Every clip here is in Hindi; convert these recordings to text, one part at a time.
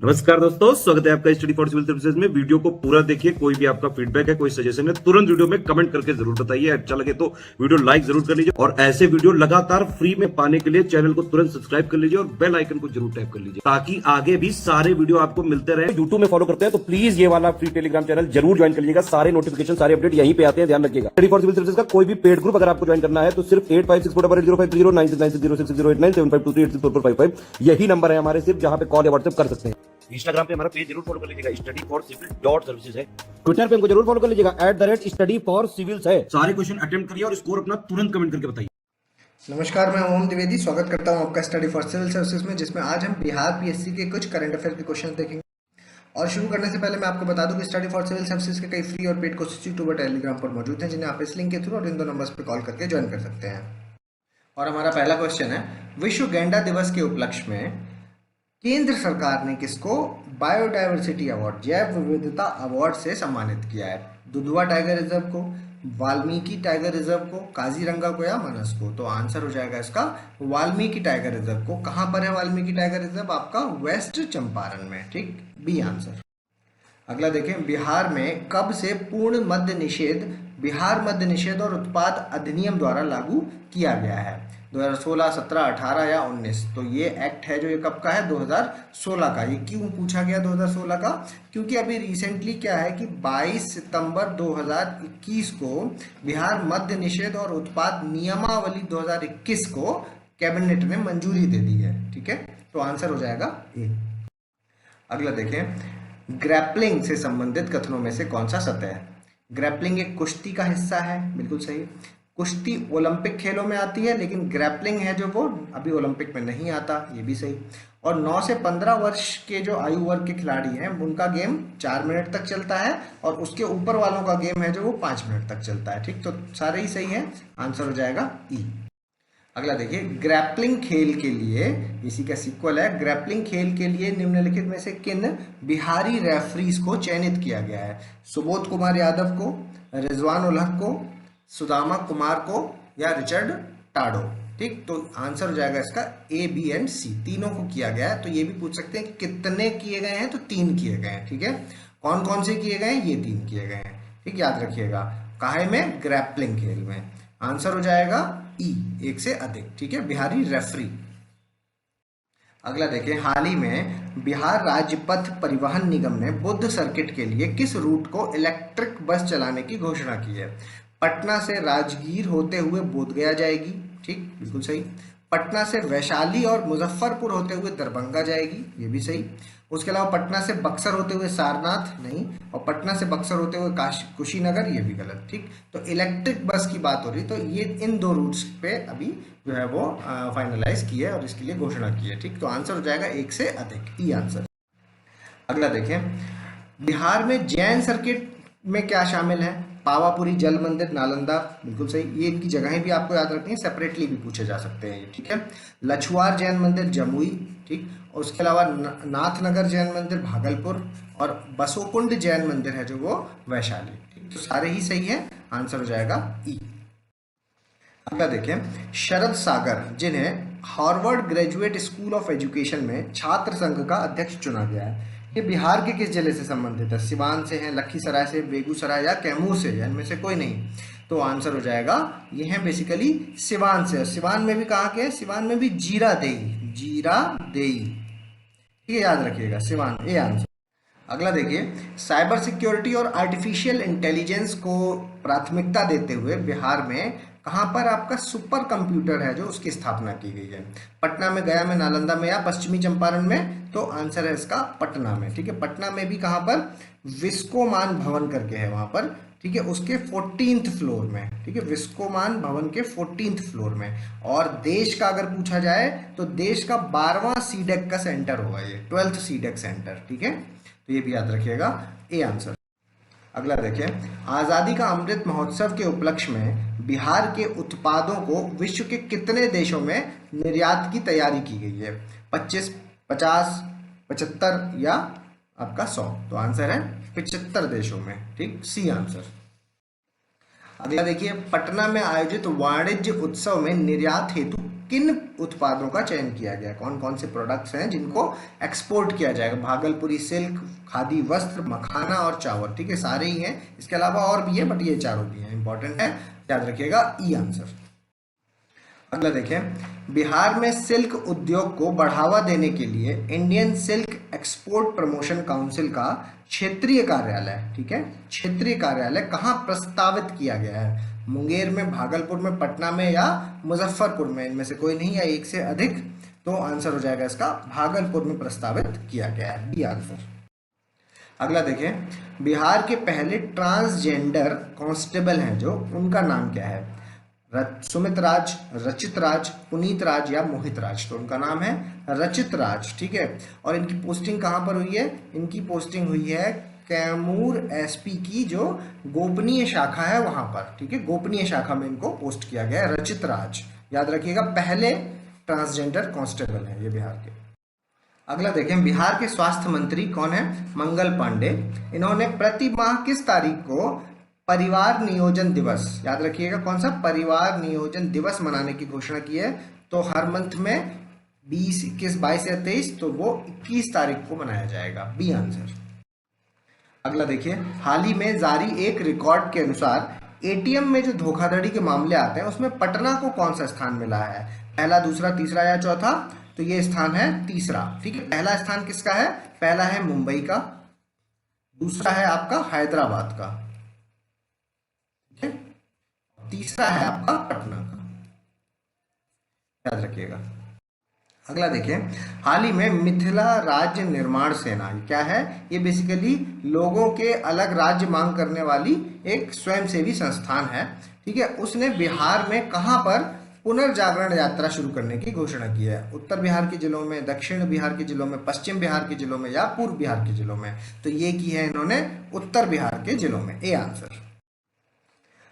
नमस्कार दोस्तों, स्वागत है आपका स्टडी फॉर सिविल सर्विसेज में। वीडियो को पूरा देखिए। कोई भी आपका फीडबैक है, कोई सजेशन है, तुरंत वीडियो में कमेंट करके जरूर बताइए। अच्छा लगे तो वीडियो लाइक जरूर कर लीजिए और ऐसे वीडियो लगातार फ्री में पाने के लिए चैनल को तुरंत सब्सक्राइब कर लीजिए और बेल आइकन को जरूर टैप कर लीजिए ताकि आगे भी सारे वीडियो आपको मिलते रहे। यूट्यूब में फॉलो करते हैं तो प्लीज ये वाला फ्री टेलीग्राम चैनल जरूर ज्वाइन कर लीजिएगा। सारे नोटिफिकेशन, सारे अपडेट यहीं पे आते हैं, ध्यान रखिएगा। स्टडी फॉर सिविल सर्विसेज का कोई भी पेड ग्रुप अगर आपको ज्वाइन करना है तो सिर्फ 856480560609797523864455 यही नंबर है हमारे, सिर्फ जहां पे कॉल या व्हाट्सएप कर सकते हैं। इंस्टाग्राम पे हमारा पेज जरूर फॉलो कर लीजिएगा, study for civil dot services है। ट्विटर पे हमको जरूर फॉलो कर लीजिएगा, @study for civils है। सारे क्वेश्चन अटेम्प्ट करिए और स्कोर अपना तुरंत कमेंट करके बताइए। नमस्कार, मैं ओम द्विवेदी स्वागत करता हूं आपका स्टडी फॉर सिविल सर्विसेज में, जिसमें आज हम बिहार पीएससी के कुछ करंट अफेयर के क्वेश्चन देखेंगे। और शुरू करने से पहले मैं आपको बता दूं कि स्टडी फॉर सिविल सर्विसेज के कई फ्री और पेड कोर्सेज यूट्यूब और टेलीग्राम पर मौजूद हैं, जिन्हें आप इस लिंक के थ्रू और इन दो नंबर्स पर कॉल करके ज्वाइन कर सकते हैं। और हमारा पहला क्वेश्चन है, विश्व गैंडा दिवस के उपलक्ष्य में केंद्र सरकार ने किसको बायोडायवर्सिटी अवार्ड, जैव विविधता अवार्ड से सम्मानित किया है? दुधवा टाइगर रिजर्व को, वाल्मीकि टाइगर रिजर्व को, काजीरंगा को या मानस को? तो आंसर हो जाएगा इसका वाल्मीकि टाइगर रिजर्व को। कहां पर है वाल्मीकि टाइगर रिजर्व? आपका वेस्ट चंपारण में, ठीक, बी आंसर। अगला देखें, बिहार में कब से पूर्ण मद्य निषेध बिहार मद्य निषेध और उत्पाद अधिनियम द्वारा लागू किया गया है? 2016, 17, 18 या 19? तो ये एक्ट है जो ये कब का है? 2016 का। ये क्यों पूछा गया 2016 का? क्योंकि अभी रिसेंटली क्या है कि 22 सितंबर 2021 को बिहार मद्य निषेध और उत्पाद नियमावली 2021 को कैबिनेट ने मंजूरी दे दी है, ठीक है। तो आंसर हो जाएगा ए। अगला देखें, ग्रैपलिंग से संबंधित कथनों में से कौन सा सत्य है? ग्रैपलिंग एक कुश्ती का हिस्सा है, बिल्कुल सही। कुश्ती ओलंपिक खेलों में आती है, लेकिन ग्रैपलिंग है जो वो अभी ओलंपिक में नहीं आता, ये भी सही। और 9 से 15 वर्ष के जो आयु वर्ग के खिलाड़ी हैं उनका गेम 4 मिनट तक चलता है, और उसके ऊपर वालों का गेम है जो वो 5 मिनट तक चलता है, ठीक। तो सारे ही सही है, आंसर हो जाएगा ई। अगला देखिए, ग्रैपलिंग खेल के लिए, इसी का सीक्वल है, ग्रैपलिंग खेल के लिए निम्नलिखित में से किन बिहारी रेफरीज को चयनित किया गया है? सुबोध कुमार यादव को, रिजवान उल हक को, सुदामा कुमार को या रिचर्ड टाडो? ठीक, तो आंसर हो जाएगा इसका ए, बी एंड सी, तीनों को किया गया है। तो ये भी पूछ सकते हैं कितने किए गए हैं, तो 3 किए गए हैं, ठीक है। कौन कौन से किए गए हैं? ये 3 किए गए हैं, ठीक, याद रखिएगा। काहे में? ग्रैपलिंग खेल में। आंसर हो जाएगा ई, 1 से अधिक, ठीक है, बिहारी रेफरी। अगला देखें, हाल ही में बिहार राज्य पथ परिवहन निगम ने बुद्ध सर्किट के लिए किस रूट को इलेक्ट्रिक बस चलाने की घोषणा की है? पटना से राजगीर होते हुए बोधगया जाएगी, ठीक, बिल्कुल सही। पटना से वैशाली और मुजफ्फरपुर होते हुए दरभंगा जाएगी, ये भी सही। उसके अलावा पटना से बक्सर होते हुए सारनाथ नहीं, और पटना से बक्सर होते हुए कुशीनगर, ये भी गलत, ठीक। तो इलेक्ट्रिक बस की बात हो रही, तो ये इन 2 रूट्स पे अभी जो है वो फाइनलाइज की है और इसके लिए घोषणा की है, ठीक। तो आंसर हो जाएगा 1 से अधिक, ई आंसर। अगला देखें, बिहार में जैन सर्किट में क्या शामिल है? पावापुरी जल मंदिर नालंदा, बिल्कुल सही। ये इनकी जगहें भी आपको याद रखनी है, सेपरेटली भी पूछे जा सकते हैं ये, ठीक है। लछुआर जैन मंदिर जमुई, ठीक। और उसके अलावा नाथनगर जैन मंदिर भागलपुर, और बसोकुंड जैन मंदिर है जो वो वैशाली, ठीक। तो सारे ही सही है, आंसर हो जाएगा ई। अगला देखें, शरद सागर, जिन्हें Harvard graduate school of education में छात्र संघ का अध्यक्ष चुना गया है, ये बिहार के किस जिले से संबंधित है? सिवान से है, लखीसराय से, बेगूसराय या कैमूर से? इनमें से कोई नहीं। तो आंसर हो जाएगा, ये है बेसिकली सिवान से। और सिवान में भी कहाँ के हैं? सिवान में भी जीरादेई, जीरादेई, ठीक है, याद रखिएगा, सिवान, ए आंसर। अगला देखिए, साइबर सिक्योरिटी और आर्टिफिशियल इंटेलिजेंस को प्राथमिकता देते हुए बिहार में कहाँ पर आपका सुपर कंप्यूटर है जो उसकी स्थापना की गई है? पटना में, गया में, नालंदा में या पश्चिमी चंपारण में? तो आंसर है इसका पटना में, ठीक है। पटना में भी कहाँ पर? विस्कोमान भवन करके है वहां पर, ठीक है, उसके 14th फ्लोर में, ठीक है, विस्कोमान भवन के 14th फ्लोर में। और देश का अगर पूछा जाए तो देश का 12वां सीडेक का सेंटर होगा ये, 12th सीडेक सेंटर, ठीक है। तो ये भी याद रखिएगा, ए आंसर। अगला देखें, आज़ादी का अमृत महोत्सव के उपलक्ष्य में बिहार के उत्पादों को विश्व के कितने देशों में निर्यात की तैयारी की गई है? 25, 50, 75 या आपका 100? तो आंसर है 75 देशों में, ठीक, सी आंसर। अगला देखिए, पटना में आयोजित वाणिज्य उत्सव में निर्यात हेतु किन उत्पादों का चयन किया गया, कौन कौन से प्रोडक्ट्स हैं जिनको एक्सपोर्ट किया जाएगा। भागलपुरी सिल्क, खादी वस्त्र, मखाना और चावल, ठीक है, सारे ही हैं। इसके अलावा और भी है बट ये चारों भी हैं, इंपॉर्टेंट है, याद रखिएगा, ई आंसर। अगला देखें, बिहार में सिल्क उद्योग को बढ़ावा देने के लिए Indian silk export promotion council का क्षेत्रीय कार्यालय, ठीक है, क्षेत्रीय कार्यालय कहाँ प्रस्तावित किया गया है। मुंगेर में, भागलपुर में, पटना में या मुजफ्फरपुर में, इनमें से कोई नहीं या एक से अधिक, तो आंसर हो जाएगा इसका भागलपुर में प्रस्तावित किया गया है, बी आंसर। अगला देखें, बिहार के पहले ट्रांसजेंडर कांस्टेबल हैं जो, उनका नाम क्या है। सुमित राज, रचित राज, पुनीत राज या मोहित राज, तो उनका नाम है रचित राज, ठीक है। और इनकी पोस्टिंग कहाँ पर हुई है, इनकी पोस्टिंग हुई है कैमूर एसपी की जो गोपनीय शाखा है वहां पर, ठीक है, गोपनीय शाखा में इनको पोस्ट किया गया है, रचित राज, याद रखिएगा, पहले ट्रांसजेंडर कांस्टेबल है ये बिहार के। अगला देखें, बिहार के स्वास्थ्य मंत्री कौन है, मंगल पांडे। इन्होंने प्रति माह किस तारीख को परिवार नियोजन दिवस, याद रखिएगा कौन सा, परिवार नियोजन दिवस मनाने की घोषणा की है। तो हर मंथ में 20, 21, 22 या 23, तो वो 21 तारीख को मनाया जाएगा, बी आंसर। अगला देखिए, हाल ही में जारी एक रिकॉर्ड के अनुसार एटीएम में जो धोखाधड़ी के मामले आते हैं उसमें पटना को कौन सा स्थान मिला है, पहला, दूसरा, तीसरा या चौथा, तो ये स्थान है तीसरा, ठीक है। पहला स्थान किसका है, पहला है मुंबई का, दूसरा है आपका हैदराबाद का, तीसरा है आपका पटना का, याद रखिएगा। अगला देखें, हाल ही में मिथिला राज्य निर्माण सेना क्या है, ये बेसिकली लोगों के अलग राज्य मांग करने वाली एक स्वयंसेवी संस्थान है, ठीक है। उसने बिहार में कहां पर पुनर्जागरण यात्रा शुरू करने की घोषणा की है, उत्तर बिहार के जिलों में, दक्षिण बिहार के जिलों में, पश्चिम बिहार के जिलों में या पूर्व बिहार के जिलों में, तो ये की है इन्होंने उत्तर बिहार के जिलों में, ए आंसर।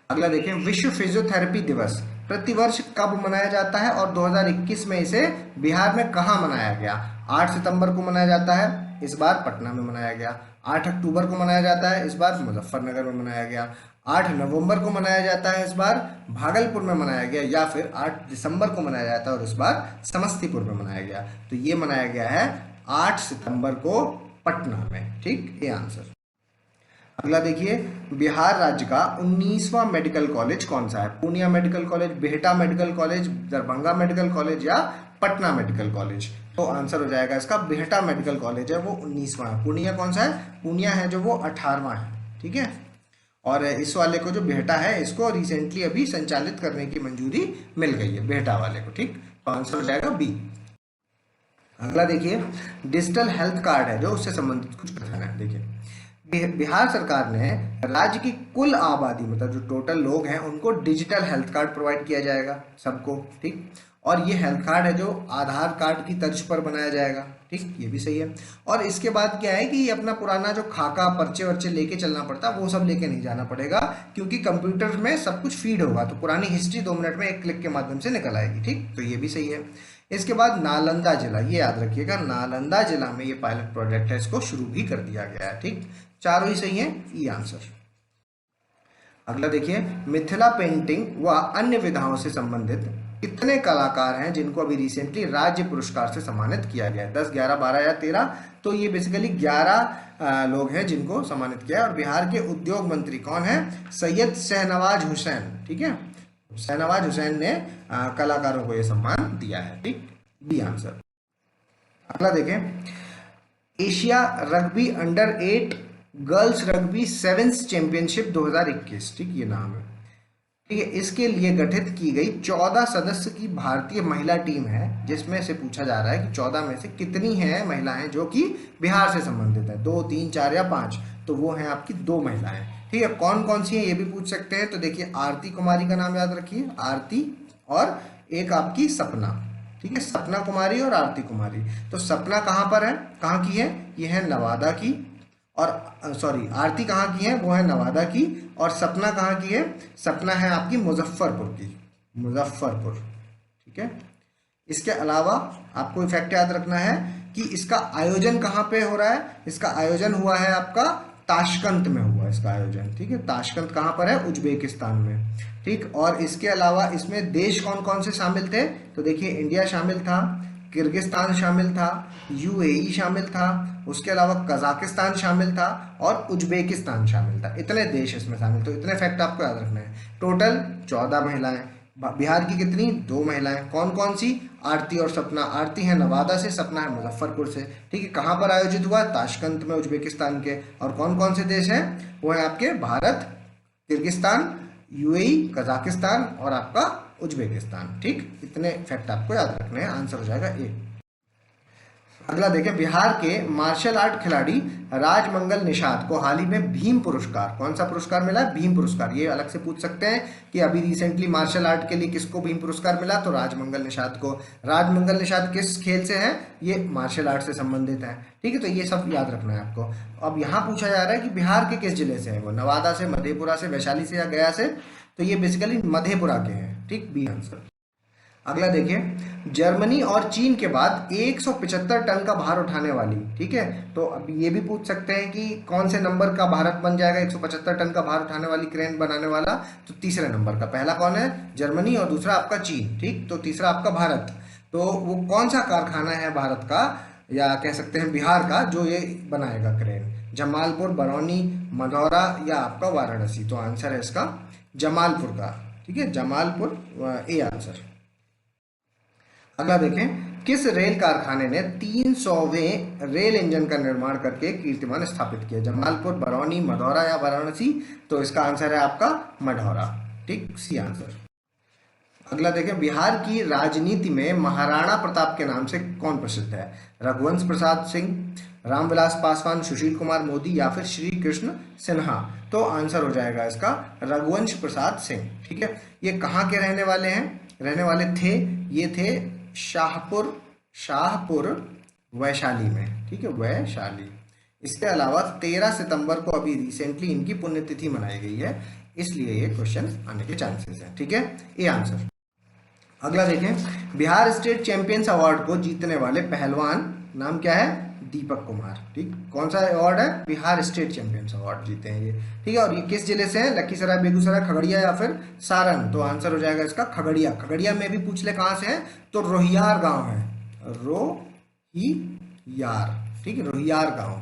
अगला देखें, विश्व फिजियोथेरेपी दिवस प्रतिवर्ष कब मनाया जाता है और 2021 में इसे बिहार में कहां मनाया गया। 8 सितंबर को मनाया जाता है, इस बार पटना में मनाया गया। 8 अक्टूबर को मनाया जाता है, इस बार मुजफ्फरनगर में मनाया गया। 8 नवंबर को मनाया जाता है, इस बार भागलपुर में मनाया गया, या फिर 8 दिसंबर को मनाया जाता है और इस बार समस्तीपुर में मनाया गया। तो ये मनाया गया है 8 सितंबर को पटना में, ठीक, ये आंसर। अगला देखिए, बिहार राज्य का 19वां मेडिकल कॉलेज कौन सा है, Purnia medical college, Bihta medical college, Darbhanga medical college या पटना मेडिकल कॉलेज, तो आंसर हो जाएगा इसका बिहटा मेडिकल कॉलेज है, वो 19वां है। पूर्णिया कौन सा है, पूर्णिया है जो वो 18वां है, ठीक है। और इस वाले को जो बिहटा है इसको रिसेंटली अभी संचालित करने की मंजूरी मिल गई है बिहटा वाले को, ठीक, तो आंसर हो जाएगा बी। अगला देखिए, डिजिटल हेल्थ कार्ड है जो उससे संबंधित कुछ बताना है। देखिए, बिहार सरकार ने राज्य की कुल आबादी, मतलब जो टोटल लोग हैं, उनको डिजिटल हेल्थ कार्ड प्रोवाइड किया जाएगा सबको, ठीक। और ये हेल्थ कार्ड है जो आधार कार्ड की तर्ज पर बनाया जाएगा, ठीक, ये भी सही है। और इसके बाद क्या है कि ये अपना पुराना जो खाका, पर्चे वर्चे लेके चलना पड़ता, वो सब लेके नहीं जाना पड़ेगा, क्योंकि कंप्यूटर में सब कुछ फीड होगा, तो पुरानी हिस्ट्री 2 मिनट में एक क्लिक के माध्यम से निकल आएगी, ठीक, तो ये भी सही है। इसके बाद नालंदा जिला, ये याद रखिएगा, नालंदा जिला में ये पायलट प्रोजेक्ट है, इसको शुरू भी कर दिया गया है, ठीक, चारों ही सही है, ई आंसर। अगला देखिए, मिथिला पेंटिंग व अन्य विधाओं से संबंधित कितने कलाकार हैं जिनको अभी रिसेंटली राज्य पुरस्कार से सम्मानित किया गया है, 10, 11, 12 या 13, तो ये बेसिकली 11 लोग हैं जिनको सम्मानित किया है। और बिहार के उद्योग मंत्री कौन है, सैयद शहनवाज हुसैन, ठीक है, शहनवाज हुसैन ने कलाकारों को यह सम्मान दिया है, ठीक, बी आंसर। अगला देखें, Asia rugby under 8 girls rugby 7 championship 2021, ठीक, ये नाम है, ठीक है। इसके लिए गठित की गई 14 सदस्य की भारतीय महिला टीम है, जिसमें से पूछा जा रहा है कि 14 में से कितनी हैं महिलाएं जो कि बिहार से संबंधित है, 2, 3, 4 या 5, तो वो हैं आपकी 2 महिलाएं, ठीक है। कौन कौन सी हैं ये भी पूछ सकते हैं, तो देखिए, आरती कुमारी का नाम याद रखिए, आरती, और एक आपकी सपना, ठीक है, सपना कुमारी और आरती कुमारी। तो सपना कहाँ पर है, कहाँ की है, ये है नवादा की, और सॉरी, आरती कहाँ की है, वो है नवादा की, और सपना कहाँ की है, सपना है आपकी मुजफ्फरपुर की, मुजफ्फरपुर, ठीक है। इसके अलावा आपको फैक्ट याद रखना है कि इसका आयोजन कहाँ पे हो रहा है, इसका आयोजन हुआ है आपका ताशकंद में हुआ इसका आयोजन, ठीक है। ताशकंद कहाँ पर है? उज्बेकिस्तान में, ठीक। और इसके अलावा इसमें देश कौन कौन से शामिल थे? तो देखिए इंडिया शामिल था, किर्गिस्तान शामिल था, यूएई शामिल था, उसके अलावा कजाकिस्तान शामिल था और उज्बेकिस्तान शामिल था। इतने देश इसमें शामिल, तो इतने फैक्ट आपको याद रखना है। टोटल 14 महिलाएं। बिहार की कितनी? 2 महिलाएं। कौन कौन सी? आरती और सपना। आरती है नवादा से, सपना है मुजफ्फरपुर से, ठीक है। कहाँ पर आयोजित हुआ? ताशकंद में, उज्बेकिस्तान के। और कौन कौन से देश हैं? वो है आपके भारत, किर्गिस्तान, यूएई, कजाकिस्तान और आपका उज्बेकिस्तान, ठीक। इतने फैक्ट आपको याद रखने हैं। आंसर हो जाएगा ए। अगला देखें, बिहार के मार्शल आर्ट खिलाड़ी राजमंगल निषाद को हाल ही में भीम पुरस्कार, कौन सा पुरस्कार मिला? भीम पुरस्कार। ये अलग से पूछ सकते हैं कि अभी रिसेंटली मार्शल आर्ट के लिए किसको भीम पुरस्कार मिला? तो राजमंगल निषाद को। राजमंगल निषाद किस खेल से है? ये मार्शल आर्ट से संबंधित है, ठीक है। तो ये सब याद रखना है आपको। अब यहाँ पूछा जा रहा है कि बिहार के किस जिले से है वो? नवादा से, मधेपुरा से, वैशाली से या गया से? तो ये बेसिकली मधेपुरा के हैं, ठीक, बी आंसर। अगला देखिए, जर्मनी और चीन के बाद 175 टन का भार उठाने वाली, ठीक है। तो अब ये भी पूछ सकते हैं कि कौन से नंबर का भारत बन जाएगा 175 टन का भार उठाने वाली क्रेन बनाने वाला? तो तीसरे नंबर का। पहला कौन है? जर्मनी और दूसरा आपका चीन, ठीक। तो तीसरा आपका भारत। तो वो कौन सा कारखाना है भारत का, या कह सकते हैं बिहार का, जो ये बनाएगा क्रेन? जमालपुर, बरौनी, मधौरा या आपका वाराणसी? तो आंसर है इसका जमालपुर का, ठीक है। Jamalpur A answer. अगला देखें, किस रेल कारखाने ने 300वें रेल इंजन का निर्माण करके कीर्तिमान स्थापित किया? जमालपुर, बरौनी, मधौरा या वाराणसी? तो इसका आंसर है आपका मढ़ौरा, ठीक, सी आंसर। अगला देखें, बिहार की राजनीति में महाराणा प्रताप के नाम से कौन प्रसिद्ध है? रघुवंश प्रसाद सिंह, रामविलास पासवान, सुशील कुमार मोदी या फिर श्री कृष्ण सिन्हा? तो आंसर हो जाएगा इसका रघुवंश प्रसाद सिंह, ठीक है। ये कहाँ के रहने वाले हैं? रहने वाले थे, ये थे शाहपुर वैशाली में, ठीक है, वैशाली। इसके अलावा 13 सितंबर को अभी रिसेंटली इनकी पुण्यतिथि मनाई गई है, इसलिए ये क्वेश्चन आने के चांसेस हैं, ठीक है, ये आंसर। अगला देखें, बिहार स्टेट चैंपियंस अवार्ड को जीतने वाले पहलवान नाम क्या है? दीपक कुमार, ठीक। कौन सा अवार्ड है? बिहार स्टेट चैंपियंस अवार्ड जीते हैं ये, ठीक है। और ये किस जिले से है? लखीसराय, बेगूसराय, खगड़िया या फिर सारण? तो आंसर हो जाएगा इसका खगड़िया। खगड़िया में भी पूछ ले कहाँ से है, तो रोहियार गांव है, रोहियार, ठीक है, रोहियार गांव।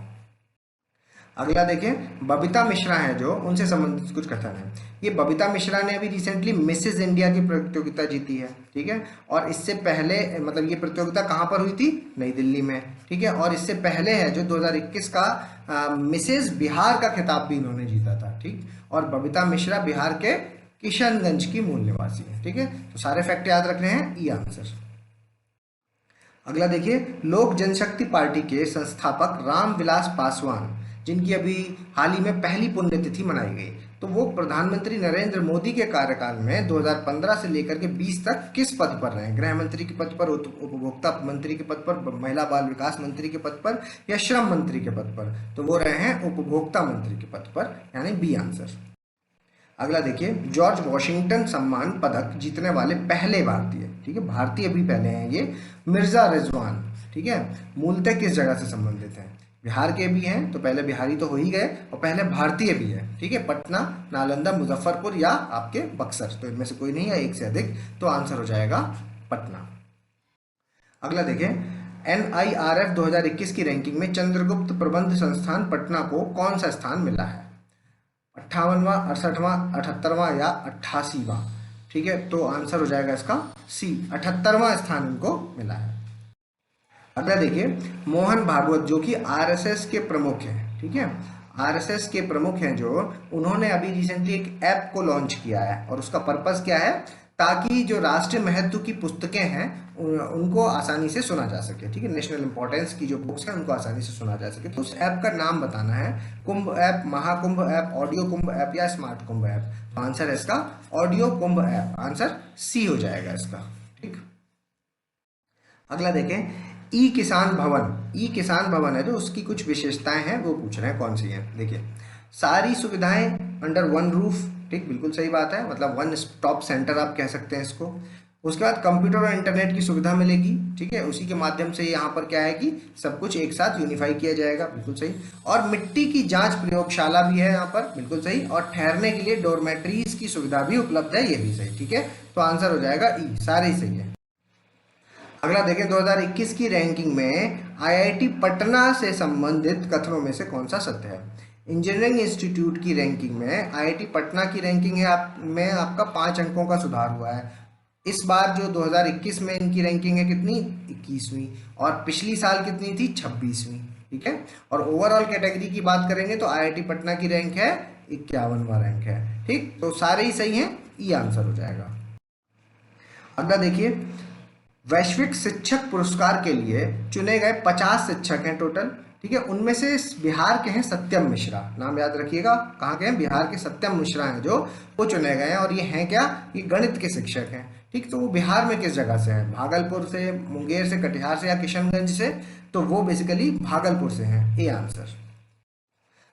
अगला देखें, बबीता मिश्रा हैं जो, उनसे संबंधित कुछ कथन है। ये बबीता मिश्रा ने अभी रिसेंटली मिसेज इंडिया की प्रतियोगिता जीती है, ठीक है। और इससे पहले, मतलब ये प्रतियोगिता कहाँ पर हुई थी? नई दिल्ली में, ठीक है। और इससे पहले है जो 2021 का मिसेज बिहार का खिताब भी इन्होंने जीता था, ठीक। और बबीता मिश्रा बिहार के किशनगंज की मूल निवासी है, ठीक है। तो सारे फैक्ट याद रखने हैं, ई आंसर। अगला देखिए, लोक जनशक्ति पार्टी के संस्थापक रामविलास पासवान, जिनकी अभी हाल ही में पहली पुण्यतिथि मनाई गई, तो वो प्रधानमंत्री नरेंद्र मोदी के कार्यकाल में 2015 से लेकर के 20 तक किस पद पर रहे? गृह मंत्री के पद पर, उपभोक्ता मंत्री के पद पर, महिला बाल विकास मंत्री के पद पर या श्रम मंत्री के पद पर? तो वो रहे हैं उपभोक्ता मंत्री के पद पर, यानी बी आंसर। अगला देखिए, जॉर्ज वॉशिंगटन सम्मान पदक जीतने वाले पहले भारतीय, ठीक है, भारतीय भी पहले हैं ये, मिर्जा रिजवान, ठीक है। मूलतः किस जगह से संबंधित हैं? बिहार के भी हैं, तो पहले बिहारी तो हो ही गए, और पहले भारतीय भी है, ठीक है। पटना, नालंदा, मुजफ्फरपुर या आपके बक्सर? तो इनमें से कोई नहीं है, एक से अधिक, तो आंसर हो जाएगा पटना। अगला देखें, NIRF 2021 की रैंकिंग में चंद्रगुप्त प्रबंध संस्थान पटना को कौन सा स्थान मिला है? 58वां, 68वां, 78वां या 88वां? ठीक है, तो आंसर हो जाएगा इसका सी, 78वां स्थान इनको मिला है। अगला देखिए, मोहन भागवत जो कि RSS के प्रमुख हैं, ठीक है, RSS के प्रमुख हैं जो, उन्होंने अभी रिसेंटली एक ऐप को लॉन्च किया है, और उसका पर्पस क्या है? ताकि जो राष्ट्रीय महत्व की पुस्तकें हैं उनको आसानी से सुना जा सके, ठीक है, नेशनल इंपॉर्टेंस की जो बुक्स हैं उनको आसानी से सुना जा सके। तो उस ऐप का नाम बताना है, कुंभ ऐप, महाकुंभ ऐप, ऑडियो कुंभ ऐप या स्मार्ट कुंभ ऐप? तो आंसर है इसका ऑडियो कुंभ ऐप, आंसर सी हो जाएगा इसका, ठीक। अगला देखें, ई किसान भवन है जो, उसकी कुछ विशेषताएं हैं वो पूछ रहे हैं, कौन सी हैं? देखिए, सारी सुविधाएं अंडर वन रूफ, ठीक, बिल्कुल सही बात है, मतलब वन स्टॉप सेंटर आप कह सकते हैं इसको। उसके बाद कंप्यूटर और इंटरनेट की सुविधा मिलेगी, ठीक है, उसी के माध्यम से यहाँ पर क्या है कि सब कुछ एक साथ यूनिफाई किया जाएगा, बिल्कुल सही। और मिट्टी की जांच प्रयोगशाला भी है यहाँ पर, बिल्कुल सही। और ठहरने के लिए डोरमेट्रीज की सुविधा भी उपलब्ध है, ये भी सही, ठीक है। तो आंसर हो जाएगा ई, सारे ही सही है। अगला देखें, 2021 की रैंकिंग में आईआईटी पटना से संबंधित कथनों में से कौन सा सत्य है। इंजीनियरिंग इंस्टीट्यूट की रैंकिंग में आईआईटी पटना की रैंकिंग है में आपका 5 अंकों का सुधार हुआ है। इस बार जो 2021 में इनकी रैंकिंग है कितनी, 21वीं, और पिछली साल कितनी थी, 26वीं, ठीक है। और ओवरऑल कैटेगरी की बात करेंगे तो आईआईटी पटना की रैंक है 51वां रैंक है, ठीक। तो सारे ही सही हैं, ई आंसर हो जाएगा। अगला देखिए, वैश्विक शिक्षक पुरस्कार के लिए चुने गए 50 शिक्षक हैं टोटल, ठीक है। उनमें से बिहार के हैं सत्यम मिश्रा, नाम याद रखिएगा, कहाँ के हैं, बिहार के सत्यम मिश्रा हैं जो वो चुने गए हैं। और ये हैं क्या, ये गणित के शिक्षक हैं, ठीक। तो वो बिहार में किस जगह से हैं, भागलपुर से, मुंगेर से, कटिहार से या किशनगंज से, तो वो बेसिकली भागलपुर से हैं, ए आंसर।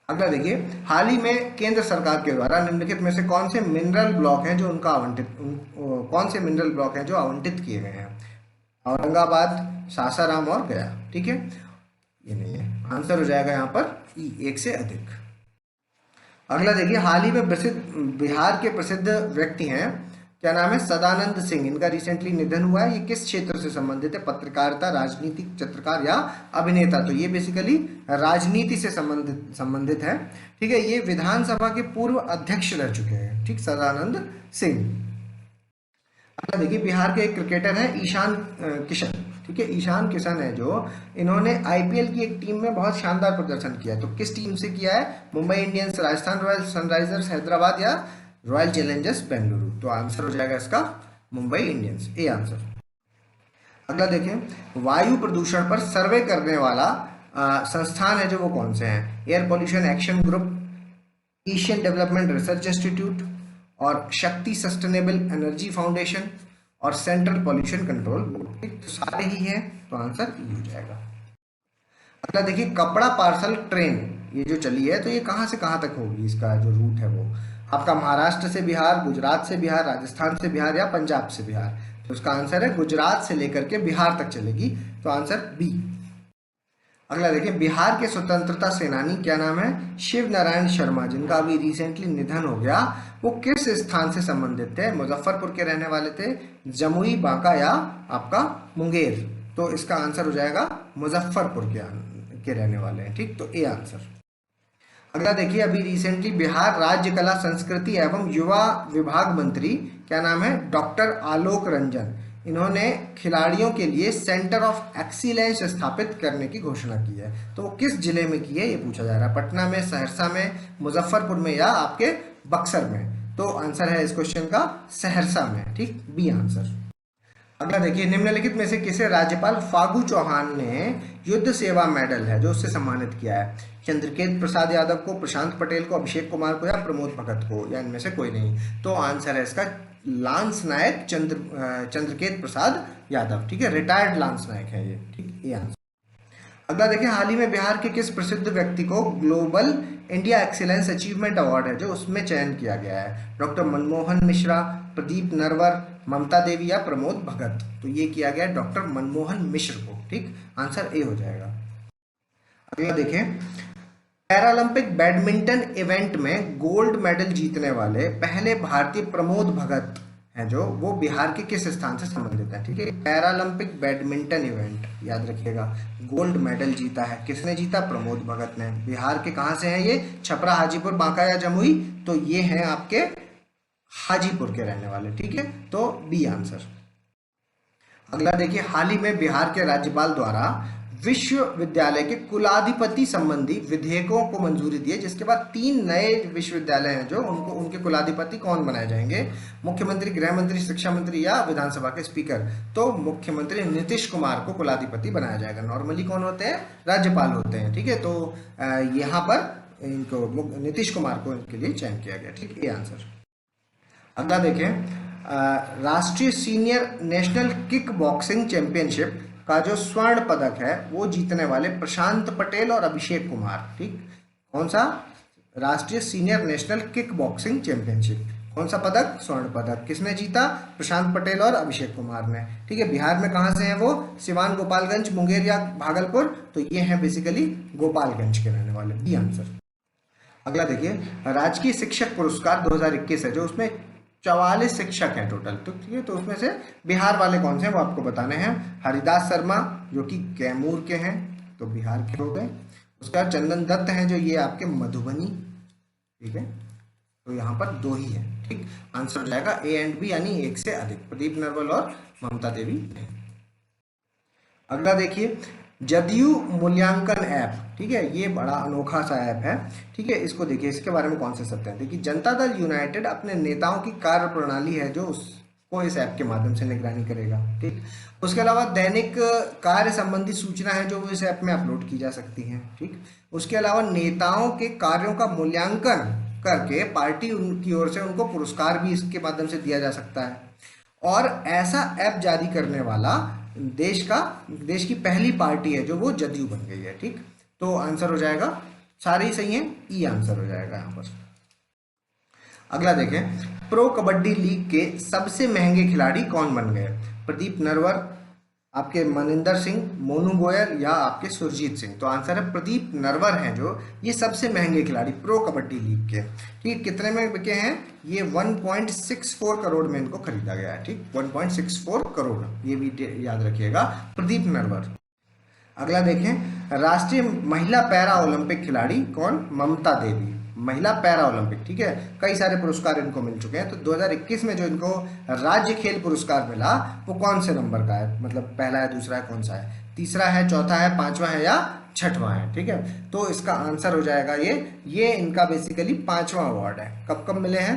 अगला देखिए, हाल ही में केंद्र सरकार के द्वारा निम्नलिखित में से कौन से मिनरल ब्लॉक हैं जो उनका कौन से मिनरल ब्लॉक हैं जो आवंटित किए गए हैं। औरंगाबाद, सासाराम और गया, ठीक है, ये नहीं है, आंसर हो जाएगा यहाँ पर ई, एक से अधिक। अगला देखिए, हाल ही में बिहार के प्रसिद्ध व्यक्ति हैं, क्या नाम है, सदानंद सिंह, इनका रिसेंटली निधन हुआ है। ये किस क्षेत्र से संबंधित है, पत्रकारिता, राजनीतिक, चित्रकार या अभिनेता। तो ये बेसिकली राजनीति से संबंधित है, ठीक है। ये विधानसभा के पूर्व अध्यक्ष रह चुके हैं, ठीक, सदानंद सिंह। अगला देखिए, बिहार के एक क्रिकेटर हैं ईशान किशन, ठीक है, ईशान किशन है जो, इन्होंने आईपीएल की एक टीम में बहुत शानदार प्रदर्शन किया है। तो किस टीम से किया है, Mumbai Indians, Rajasthan Royals, Sunrisers Hyderabad या रॉयल चैलेंजर्स बेंगलुरु। तो आंसर हो जाएगा इसका मुंबई इंडियंस, ए आंसर। अगला देखें, वायु प्रदूषण पर सर्वे करने वाला संस्थान है जो, वो कौन से हैं, air pollution action group, Asian development research institute और शक्ति सस्टेनेबल एनर्जी फाउंडेशन और सेंट्रल पॉल्यूशन कंट्रोल बोर्ड, ठीक। तो सारे ही हैं, तो आंसर ई हो जाएगा। अगला देखिए, कपड़ा पार्सल ट्रेन ये जो चली है, तो ये कहाँ से कहाँ तक होगी, इसका जो रूट है वो आपका महाराष्ट्र से बिहार, गुजरात से बिहार, राजस्थान से बिहार या पंजाब से बिहार। तो उसका आंसर है गुजरात से लेकर के बिहार तक चलेगी, तो आंसर बी। अगला देखिए, बिहार के स्वतंत्रता सेनानी क्या नाम है, शिव नारायण शर्मा, जिनका अभी रिसेंटली निधन हो गया, वो किस स्थान से संबंधित थे, मुजफ्फरपुर के रहने वाले थे, जमुई, बांका या आपका मुंगेर। तो इसका आंसर हो जाएगा मुजफ्फरपुर के रहने वाले हैं, ठीक। तो ए आंसर। अगला देखिए, अभी रिसेंटली बिहार राज्य कला संस्कृति एवं युवा विभाग मंत्री क्या नाम है, डॉक्टर आलोक रंजन, इन्होंने खिलाड़ियों के लिए सेंटर ऑफ एक्सीलेंस स्थापित करने की घोषणा की है। तो वो किस जिले में की है, ये पूछा जा रहा है, पटना में, सहरसा में, मुजफ्फरपुर में या आपके बक्सर में। तो आंसर है इस क्वेश्चन का सहरसा में, ठीक, बी आंसर। अगला देखिए, निम्नलिखित में से किसे राज्यपाल फागू चौहान ने युद्ध सेवा मेडल है जो उससे सम्मानित किया है, चंद्रकेत प्रसाद यादव को, प्रशांत पटेल को, अभिषेक कुमार को या प्रमोद भगत को, या इनमें से कोई नहीं। तो आंसर है इसका लांस नायक चंद्रकेत प्रसाद यादव, ठीक है, रिटायर्ड लांस नायक है ये, ठीक, ये आंसर। अगला देखिए, हाल ही में बिहार के किस प्रसिद्ध व्यक्ति को global India excellence achievement award है जो उसमें चयन किया गया है, डॉक्टर मनमोहन मिश्रा, प्रदीप नरवर, ममता देवी या प्रमोद भगत। तो ये किया गया डॉक्टर मनमोहन मिश्र को, ठीक, आंसर ए हो जाएगा। अगला देखें, पैरालंपिक बैडमिंटन इवेंट में गोल्ड मेडल जीतने वाले पहले भारतीय प्रमोद भगत हैं जो, वो बिहार के किस स्थान से संबंधित है, ठीक है। पैरालंपिक बैडमिंटन इवेंट याद रखिएगा, गोल्ड मेडल जीता है, किसने जीता, प्रमोद भगत ने। बिहार के कहाँ से हैं ये, छपरा, हाजीपुर, बांका या जमुई। तो ये हैं आपके हाजीपुर के रहने वाले, ठीक है, तो बी आंसर। अगला देखिए, हाल ही में बिहार के राज्यपाल द्वारा विश्वविद्यालय के कुलाधिपति संबंधी विधेयकों को मंजूरी दी है, जिसके बाद 3 नए विश्वविद्यालय हैं जो उनके कुलाधिपति कौन बनाए जाएंगे, मुख्यमंत्री, गृह मंत्री, शिक्षा मंत्री या विधानसभा के स्पीकर। तो मुख्यमंत्री नीतीश कुमार को कुलाधिपति बनाया जाएगा। नॉर्मली कौन होते हैं, राज्यपाल होते हैं, ठीक है। तो यहाँ पर इनको नीतीश कुमार को इनके लिए चयन किया गया, ठीक, ये आंसर। अगला देखें, राष्ट्रीय senior national kick boxing championship का जो स्वर्ण पदक है वो जीतने वाले प्रशांत पटेल और अभिषेक कुमार, ठीक, कौन सा, राष्ट्रीय senior national kick boxing championship, कौन सा पदक? स्वर्ण पदक। किसने जीता? प्रशांत पटेल और अभिषेक कुमार ने। ठीक है, बिहार में कहाँ से हैं वो? सिवान, गोपालगंज, मुंगेर या भागलपुर? तो ये हैं बेसिकली गोपालगंज के रहने वाले। B answer. अगला देखिए, राजकीय शिक्षक पुरस्कार 2021 है जो, उसमें 44 शिक्षक हैं टोटल। तो ठीक है, तो उसमें से बिहार वाले कौन से हैं वो आपको बताने हैं। हरिदास शर्मा जो कि कैमूर के हैं, तो बिहार के हो गए। उसके बाद चंदन दत्त हैं जो ये आपके मधुबनी। ठीक है, तो यहाँ पर 2 ही है। ठीक, आंसर हो जाएगा ए एंड बी, यानी 1 से अधिक। प्रदीप नरवल और ममता देवी। अगला देखिए, जदयू मूल्यांकन ऐप। ठीक है, ये बड़ा अनोखा सा ऐप है। ठीक है, इसको देखिए, इसके बारे में कौन से सत्य हैं। देखिए, जनता दल यूनाइटेड अपने नेताओं की कार्य प्रणाली है जो उसको इस ऐप के माध्यम से निगरानी करेगा। ठीक, उसके अलावा दैनिक कार्य संबंधी सूचना है जो इस ऐप में अपलोड की जा सकती हैं। ठीक, उसके अलावा नेताओं के कार्यों का मूल्यांकन करके पार्टी की ओर से उनको पुरस्कार भी इसके माध्यम से दिया जा सकता है। और ऐसा ऐप जारी करने वाला देश की पहली पार्टी है जो वो जदयू बन गई है। ठीक, तो आंसर हो जाएगा, सारे ही सही हैं, ई आंसर हो जाएगा यहाँ पर। अगला देखें, प्रो कबड्डी लीग के सबसे महंगे खिलाड़ी कौन बन गए? प्रदीप नरवर, आपके मनिंदर सिंह, मोनू गोयल या आपके सुरजीत सिंह? तो आंसर है प्रदीप नरवर हैं जो ये सबसे महंगे खिलाड़ी प्रो कबड्डी लीग के। ठीक, कितने में बिके हैं ये? 1.64 करोड़ में इनको खरीदा गया है। ठीक, 1.64 करोड़, ये भी याद रखिएगा, प्रदीप नरवर। अगला देखें, राष्ट्रीय महिला पैरा ओलंपिक खिलाड़ी कौन? ममता देवी, महिला पैरा ओलंपिक। ठीक है, कई सारे पुरस्कार इनको मिल चुके हैं। तो 2021 में जो इनको राज्य खेल पुरस्कार मिला वो कौन से नंबर का है? मतलब पहला है, दूसरा है, कौन सा है? तीसरा है, चौथा है, पांचवा है या छठवां है? ठीक है, तो इसका आंसर हो जाएगा ये इनका बेसिकली 5वां अवार्ड है। कब कब मिले हैं?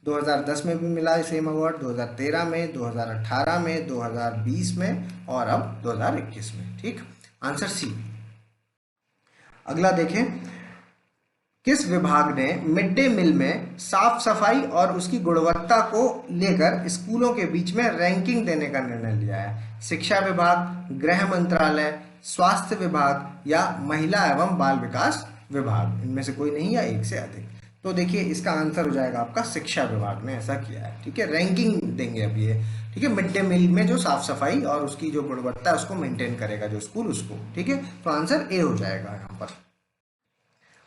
2010 में भी मिला है सेम अवार्ड, 2013 में, 2018 में, 2020 में और अब 2021 में। ठीक, आंसर सी। अगला देखें, किस विभाग ने मिड डे मील में साफ सफाई और उसकी गुणवत्ता को लेकर स्कूलों के बीच में रैंकिंग देने का निर्णय लिया है? शिक्षा विभाग, गृह मंत्रालय, स्वास्थ्य विभाग या महिला एवं बाल विकास विभाग? इनमें से कोई नहीं या 1 से अधिक? तो देखिए, इसका आंसर हो जाएगा आपका शिक्षा विभाग ने ऐसा किया है। ठीक है, रैंकिंग देंगे अब ये। ठीक है, मिड डे मील में जो साफ सफाई और उसकी जो गुणवत्ता है उसको मेंटेन करेगा जो स्कूल, उसको। ठीक है, तो आंसर ए हो जाएगा यहाँ पर।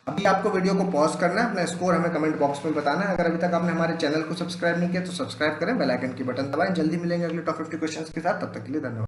अभी आपको वीडियो को पॉज करना है, अपना स्कोर हमें कमेंट बॉक्स में बताना है। अगर अभी तक आपने हमारे चैनल को सब्सक्राइब नहीं किया तो सब्सक्राइब करें, बेल आइकन की बटन दबाएं। जल्दी मिलेंगे अगले टॉप 50 क्वेश्चंस के साथ, तब तक के लिए धन्यवाद।